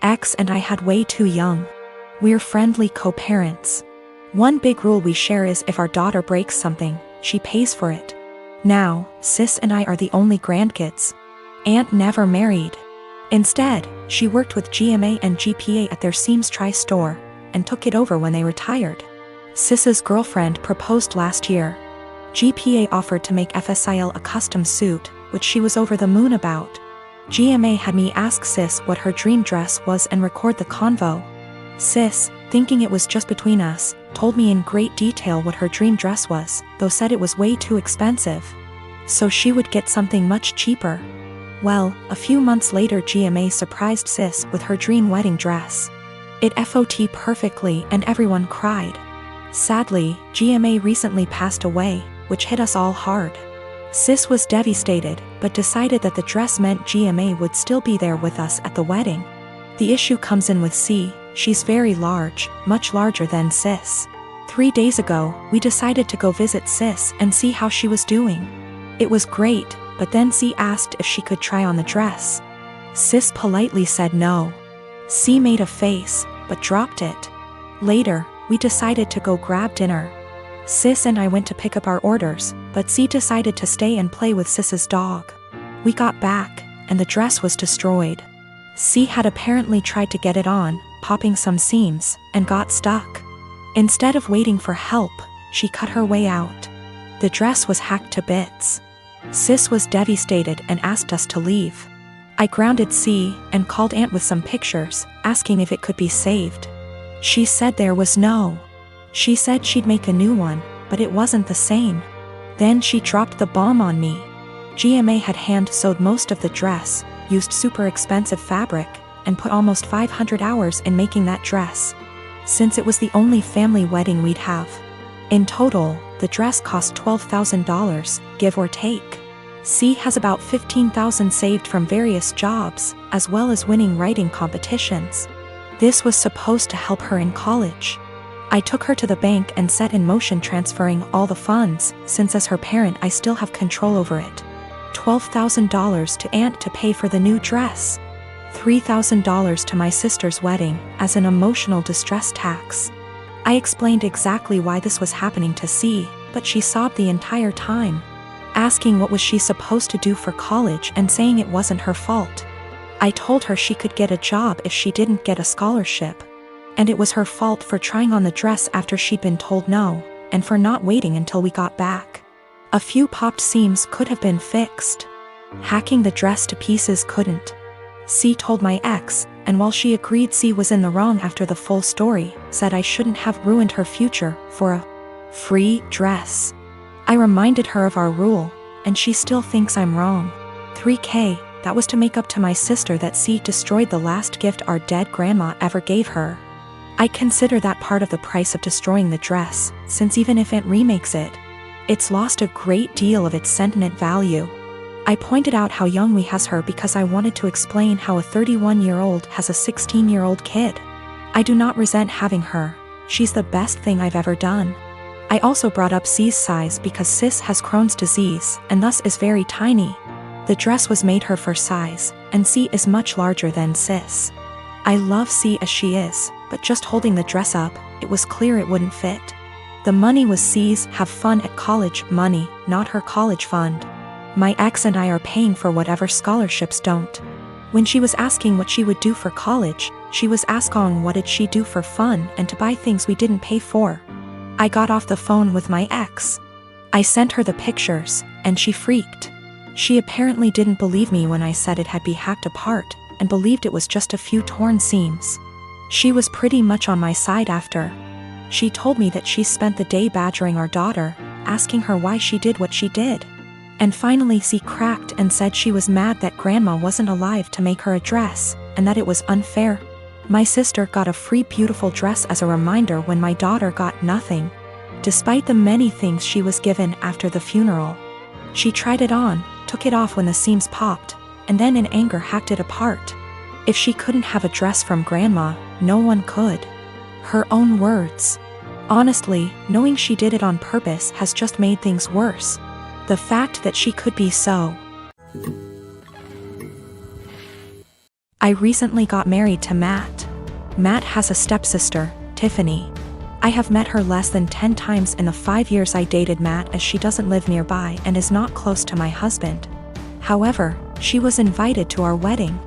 X and I had way too young. We're friendly co-parents. One big rule we share is if our daughter breaks something, she pays for it. Now, sis and I are the only grandkids. Aunt never married. Instead, she worked with GMA and GPA at their Seams Tri-store, and took it over when they retired. Sis's girlfriend proposed last year. GPA offered to make FSIL a custom suit, which she was over the moon about. GMA had me ask Sis what her dream dress was and record the convo. Sis, thinking it was just between us, told me in great detail what her dream dress was, though said it was way too expensive. So she would get something much cheaper. Well, a few months later GMA surprised Sis with her dream wedding dress. It FOT perfectly and everyone cried. Sadly, GMA recently passed away, which hit us all hard. Sis was devastated, but decided that the dress meant GMA would still be there with us at the wedding. The issue comes in with C. She's very large, much larger than Sis. 3 days ago, we decided to go visit Sis and see how she was doing. It was great, but then C asked if she could try on the dress. Sis politely said no. C made a face, but dropped it. Later, we decided to go grab dinner. Sis and I went to pick up our orders, but C decided to stay and play with Sis's dog. We got back, and the dress was destroyed. C had apparently tried to get it on, popping some seams, and got stuck. Instead of waiting for help, she cut her way out. The dress was hacked to bits. Sis was devastated and asked us to leave. I grounded C and called Aunt with some pictures, asking if it could be saved. She said there was no. She said she'd make a new one, but it wasn't the same. Then she dropped the bomb on me. GMA had hand-sewed most of the dress, used super expensive fabric, and put almost 500 hours in making that dress. Since it was the only family wedding we'd have. In total, the dress cost $12,000, give or take. C has about $15,000 saved from various jobs, as well as winning writing competitions. This was supposed to help her in college. I took her to the bank and set in motion transferring all the funds, since as her parent I still have control over it. $12,000 to Aunt to pay for the new dress. $3,000 to my sister's wedding, as an emotional distress tax. I explained exactly why this was happening to C, but she sobbed the entire time, asking what was she supposed to do for college and saying it wasn't her fault. I told her she could get a job if she didn't get a scholarship. And it was her fault for trying on the dress after she'd been told no, and for not waiting until we got back. A few popped seams could have been fixed. Hacking the dress to pieces couldn't. C told my ex, and while she agreed C was in the wrong after the full story, said I shouldn't have ruined her future for a free dress. I reminded her of our rule, and she still thinks I'm wrong. $3,000, that was to make up to my sister that C destroyed the last gift our dead grandma ever gave her. I consider that part of the price of destroying the dress, since even if Aunt remakes it, it's lost a great deal of its sentiment value. I pointed out how young we has her because I wanted to explain how a 31-year-old has a 16-year-old kid. I do not resent having her, she's the best thing I've ever done. I also brought up C's size because Sis has Crohn's disease and thus is very tiny. The dress was made her for size, and C is much larger than Sis. I love C as she is, but just holding the dress up, it was clear it wouldn't fit. The money was C's have fun at college money, not her college fund. My ex and I are paying for whatever scholarships don't. When she was asking what she would do for college, she was asking what did she do for fun and to buy things we didn't pay for. I got off the phone with my ex. I sent her the pictures, and she freaked. She apparently didn't believe me when I said it had been hacked apart, and believed it was just a few torn seams. She was pretty much on my side after. She told me that she spent the day badgering our daughter, asking her why she did what she did. And finally C cracked and said she was mad that grandma wasn't alive to make her a dress, and that it was unfair. My sister got a free beautiful dress as a reminder when my daughter got nothing. Despite the many things she was given after the funeral. She tried it on, took it off when the seams popped, and then in anger hacked it apart. If she couldn't have a dress from grandma, no one could. Her own words. Honestly, knowing she did it on purpose has just made things worse. The fact that she could be so I recently got married to Matt. Matt has a stepsister, Tiffany. I have met her less than 10 times in the 5 years I dated Matt, as she doesn't live nearby and is not close to my husband. However, she was invited to our wedding.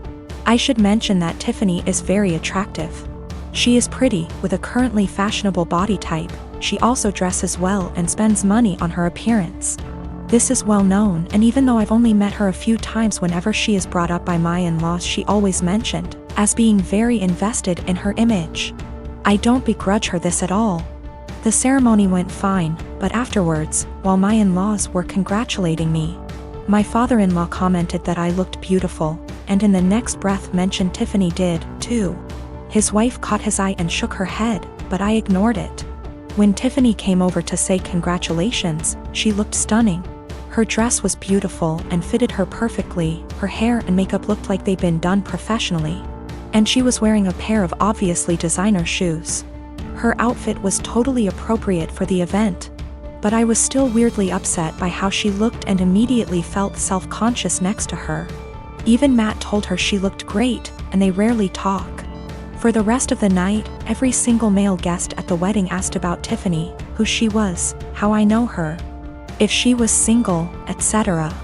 I should mention that Tiffany is very attractive. She is pretty, with a currently fashionable body type. She also dresses well and spends money on her appearance. This is well known, and even though I've only met her a few times, whenever she is brought up by my in-laws, she always mentioned as being very invested in her image. I don't begrudge her this at all. The ceremony went fine, but afterwards, while my in-laws were congratulating me, my father-in-law commented that I looked beautiful, and in the next breath mentioned Tiffany did, too. His wife caught his eye and shook her head, but I ignored it. When Tiffany came over to say congratulations, she looked stunning. Her dress was beautiful and fitted her perfectly, her hair and makeup looked like they'd been done professionally. And she was wearing a pair of obviously designer shoes. Her outfit was totally appropriate for the event. But I was still weirdly upset by how she looked and immediately felt self-conscious next to her. Even Matt told her she looked great, and they rarely talk. For the rest of the night, every single male guest at the wedding asked about Tiffany, who she was, how I know her, if she was single, etc.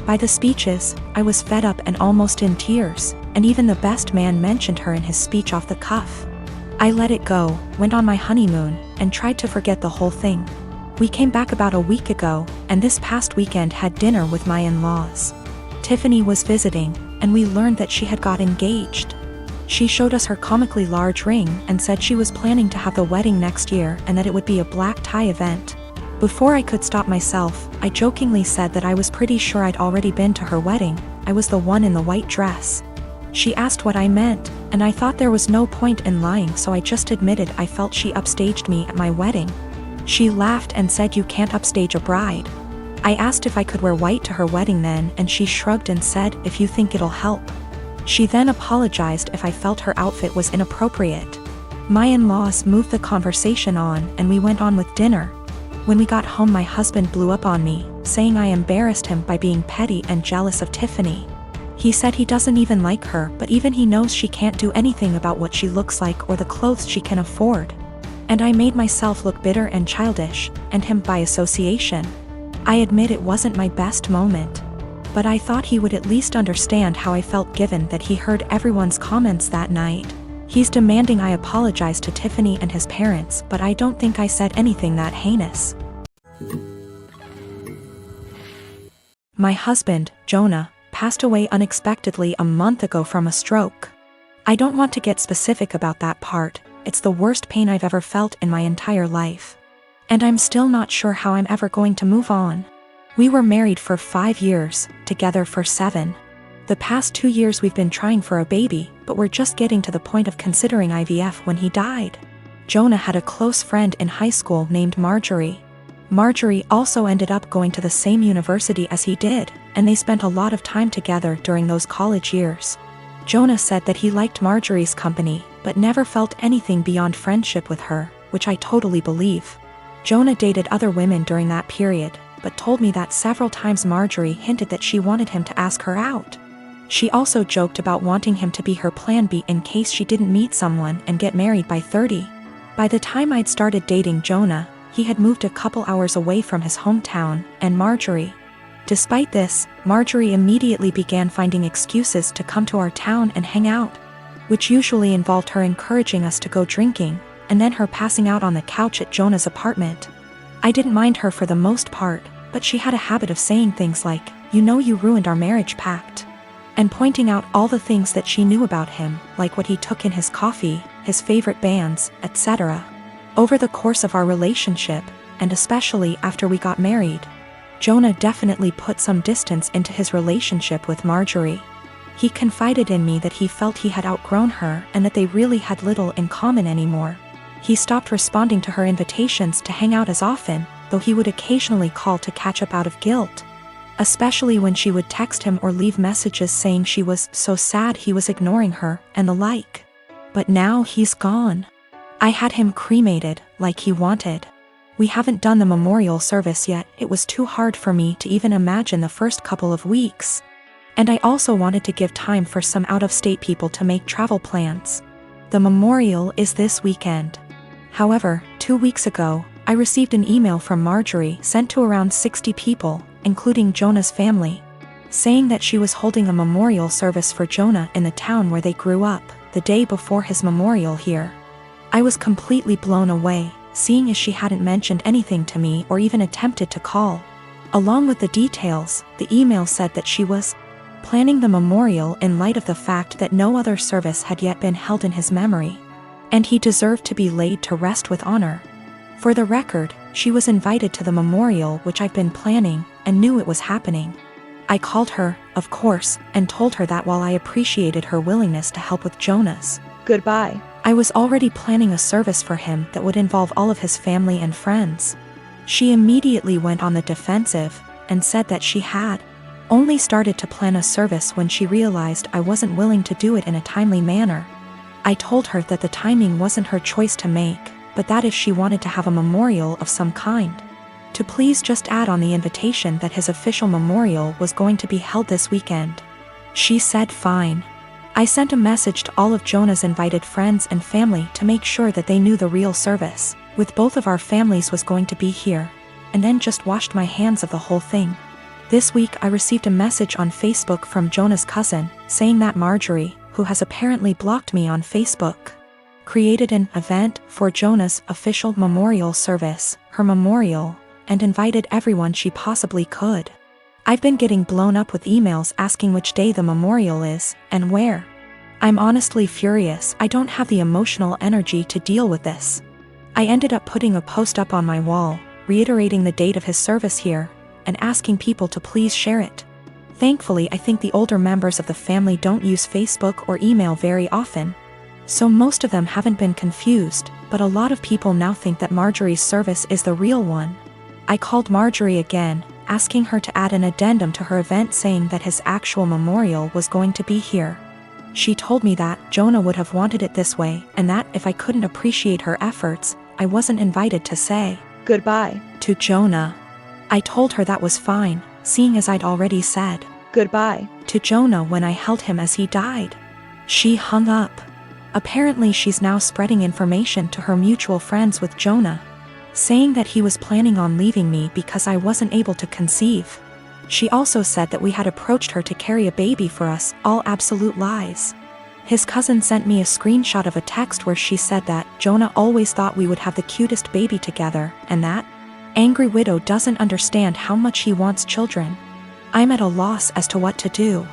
By the speeches, I was fed up and almost in tears, and even the best man mentioned her in his speech off the cuff. I let it go, went on my honeymoon, and tried to forget the whole thing. We came back about a week ago, and this past weekend had dinner with my in-laws. Tiffany was visiting, and we learned that she had got engaged. She showed us her comically large ring and said she was planning to have the wedding next year and that it would be a black tie event. Before I could stop myself, I jokingly said that I was pretty sure I'd already been to her wedding. I was the one in the white dress. She asked what I meant, and I thought there was no point in lying, so I just admitted I felt she upstaged me at my wedding. She laughed and said, "You can't upstage a bride." I asked if I could wear white to her wedding then, and she shrugged and said, "If you think it'll help." She then apologized if I felt her outfit was inappropriate. My in-laws moved the conversation on, and we went on with dinner. When we got home, my husband blew up on me, saying I embarrassed him by being petty and jealous of Tiffany. He said he doesn't even like her, but even he knows she can't do anything about what she looks like or the clothes she can afford. And I made myself look bitter and childish, and him by association. I admit it wasn't my best moment. But I thought he would at least understand how I felt given that he heard everyone's comments that night. He's demanding I apologize to Tiffany and his parents, but I don't think I said anything that heinous. My husband, Jonah, passed away unexpectedly a month ago from a stroke. I don't want to get specific about that part. It's the worst pain I've ever felt in my entire life. And I'm still not sure how I'm ever going to move on. We were married for 5 years, together for 7. The past 2 years we've been trying for a baby, but we're just getting to the point of considering IVF when he died. Jonah had a close friend in high school named Marjorie. Marjorie also ended up going to the same university as he did, and they spent a lot of time together during those college years. Jonah said that he liked Marjorie's company, but never felt anything beyond friendship with her, which I totally believe. Jonah dated other women during that period, but told me that several times Marjorie hinted that she wanted him to ask her out. She also joked about wanting him to be her plan B in case she didn't meet someone and get married by 30. By the time I'd started dating Jonah, he had moved a couple hours away from his hometown, and Marjorie. Despite this, Marjorie immediately began finding excuses to come to our town and hang out, which usually involved her encouraging us to go drinking, and then her passing out on the couch at Jonah's apartment. I didn't mind her for the most part, but she had a habit of saying things like, "You know you ruined our marriage pact," and pointing out all the things that she knew about him, like what he took in his coffee, his favorite bands, etc. Over the course of our relationship, and especially after we got married, Jonah definitely put some distance into his relationship with Marjorie. He confided in me that he felt he had outgrown her and that they really had little in common anymore. He stopped responding to her invitations to hang out as often, though he would occasionally call to catch up out of guilt, especially when she would text him or leave messages saying she was so sad he was ignoring her, and the like. But now he's gone. I had him cremated, like he wanted. We haven't done the memorial service yet. It was too hard for me to even imagine the first couple of weeks. And I also wanted to give time for some out-of-state people to make travel plans. The memorial is this weekend. However, 2 weeks ago, I received an email from Marjorie sent to around 60 people, including Jonah's family, saying that she was holding a memorial service for Jonah in the town where they grew up, the day before his memorial here. I was completely blown away, seeing as she hadn't mentioned anything to me or even attempted to call. Along with the details, the email said that she was planning the memorial in light of the fact that no other service had yet been held in his memory, and he deserved to be laid to rest with honor. For the record, she was invited to the memorial, which I've been planning, and knew it was happening. I called her, of course, and told her that while I appreciated her willingness to help with Jonah's goodbye, I was already planning a service for him that would involve all of his family and friends. She immediately went on the defensive, and said that she had only started to plan a service when she realized I wasn't willing to do it in a timely manner. I told her that the timing wasn't her choice to make, but that if she wanted to have a memorial of some kind, to please just add on the invitation that his official memorial was going to be held this weekend. She said fine. I sent a message to all of Jonah's invited friends and family to make sure that they knew the real service, with both of our families, was going to be here, and then just washed my hands of the whole thing. This week I received a message on Facebook from Jonah's cousin, saying that Marjorie, who has apparently blocked me on Facebook, created an event for Jonah's official memorial service, her memorial, and invited everyone she possibly could. I've been getting blown up with emails asking which day the memorial is, and where. I'm honestly furious. I don't have the emotional energy to deal with this. I ended up putting a post up on my wall, reiterating the date of his service here, and asking people to please share it. Thankfully, I think the older members of the family don't use Facebook or email very often, so most of them haven't been confused, but a lot of people now think that Marjorie's service is the real one. I called Marjorie again, asking her to add an addendum to her event saying that his actual memorial was going to be here. She told me that Jonah would have wanted it this way, and that if I couldn't appreciate her efforts, I wasn't invited to say goodbye to Jonah. I told her that was fine, seeing as I'd already said goodbye to Jonah when I held him as he died. She hung up. Apparently she's now spreading information to her mutual friends with Jonah, saying that he was planning on leaving me because I wasn't able to conceive. She also said that we had approached her to carry a baby for us, all absolute lies. His cousin sent me a screenshot of a text where she said that Jonah always thought we would have the cutest baby together, and that angry widow doesn't understand how much he wants children. I'm at a loss as to what to do.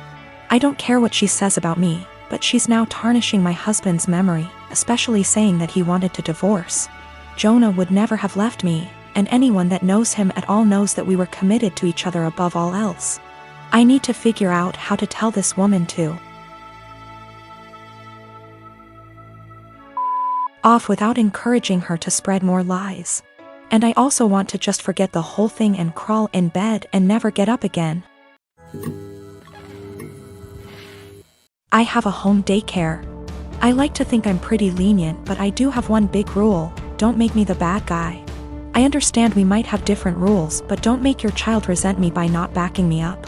I don't care what she says about me, but she's now tarnishing my husband's memory, especially saying that he wanted to divorce. Jonah would never have left me, and anyone that knows him at all knows that we were committed to each other above all else. I need to figure out how to tell this woman to off without encouraging her to spread more lies. And I also want to just forget the whole thing and crawl in bed and never get up again. I have a home daycare. I like to think I'm pretty lenient, but I do have one big rule: don't make me the bad guy. I understand we might have different rules, but don't make your child resent me by not backing me up.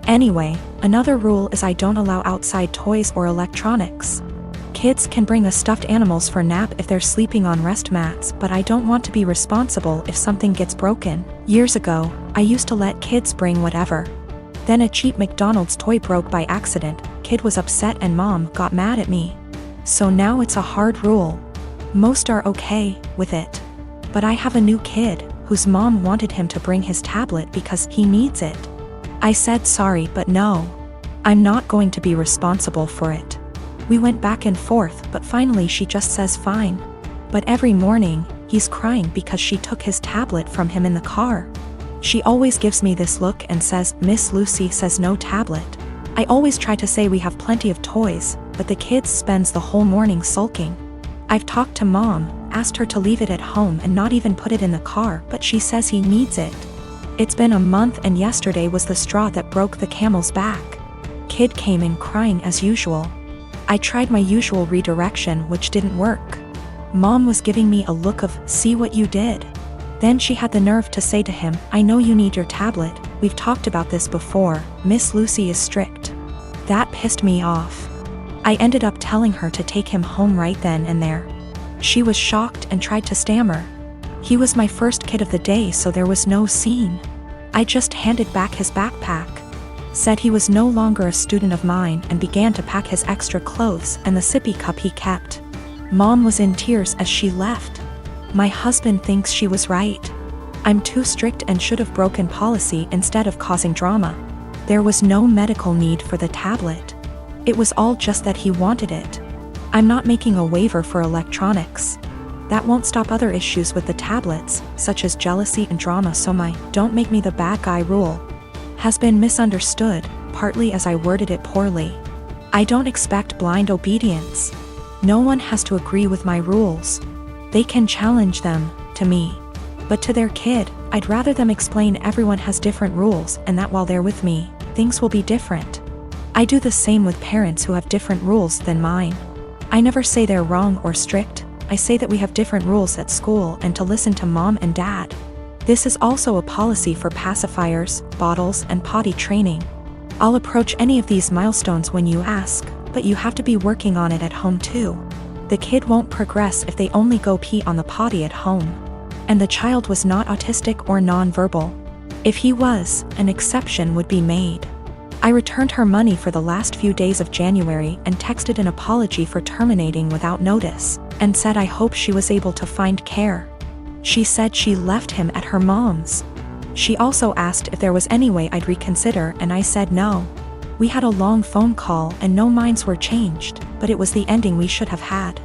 Anyway, another rule is I don't allow outside toys or electronics. Kids can bring us stuffed animals for nap if they're sleeping on rest mats, but I don't want to be responsible if something gets broken. Years ago, I used to let kids bring whatever. Then a cheap McDonald's toy broke by accident, kid was upset and mom got mad at me. So now it's a hard rule. Most are okay with it. But I have a new kid, whose mom wanted him to bring his tablet because he needs it. I said sorry, but no. I'm not going to be responsible for it. We went back and forth, but finally she just says fine. But every morning, he's crying because she took his tablet from him in the car. She always gives me this look and says, "Miss Lucy says no tablet." I always try to say we have plenty of toys, but the kid spends the whole morning sulking. I've talked to mom, asked her to leave it at home and not even put it in the car, but she says he needs it. It's been a month and yesterday was the straw that broke the camel's back. Kid came in crying as usual. I tried my usual redirection, which didn't work. Mom was giving me a look of, "See what you did?" Then she had the nerve to say to him, "I know you need your tablet, we've talked about this before, Miss Lucy is strict." That pissed me off. I ended up telling her to take him home right then and there. She was shocked and tried to stammer. He was my first kid of the day, so there was no scene. I just handed back his backpack, said he was no longer a student of mine, and began to pack his extra clothes and the sippy cup he kept. Mom was in tears as she left. My husband thinks she was right. I'm too strict and should have broken policy instead of causing drama. There was no medical need for the tablet. It was all just that he wanted it. I'm not making a waiver for electronics. That won't stop other issues with the tablets, such as jealousy and drama, so my "don't make me the bad guy" rule has been misunderstood, partly as I worded it poorly. I don't expect blind obedience. No one has to agree with my rules. They can challenge them, to me. But to their kid, I'd rather them explain everyone has different rules and that while they're with me, things will be different. I do the same with parents who have different rules than mine. I never say they're wrong or strict. I say that we have different rules at school and to listen to mom and dad. This is also a policy for pacifiers, bottles, and potty training. I'll approach any of these milestones when you ask, but you have to be working on it at home too. The kid won't progress if they only go pee on the potty at home. And the child was not autistic or non-verbal. If he was, an exception would be made. I returned her money for the last few days of January and texted an apology for terminating without notice, and said I hope she was able to find care. She said she left him at her mom's. She also asked if there was any way I'd reconsider, and I said no. We had a long phone call and no minds were changed, but it was the ending we should have had.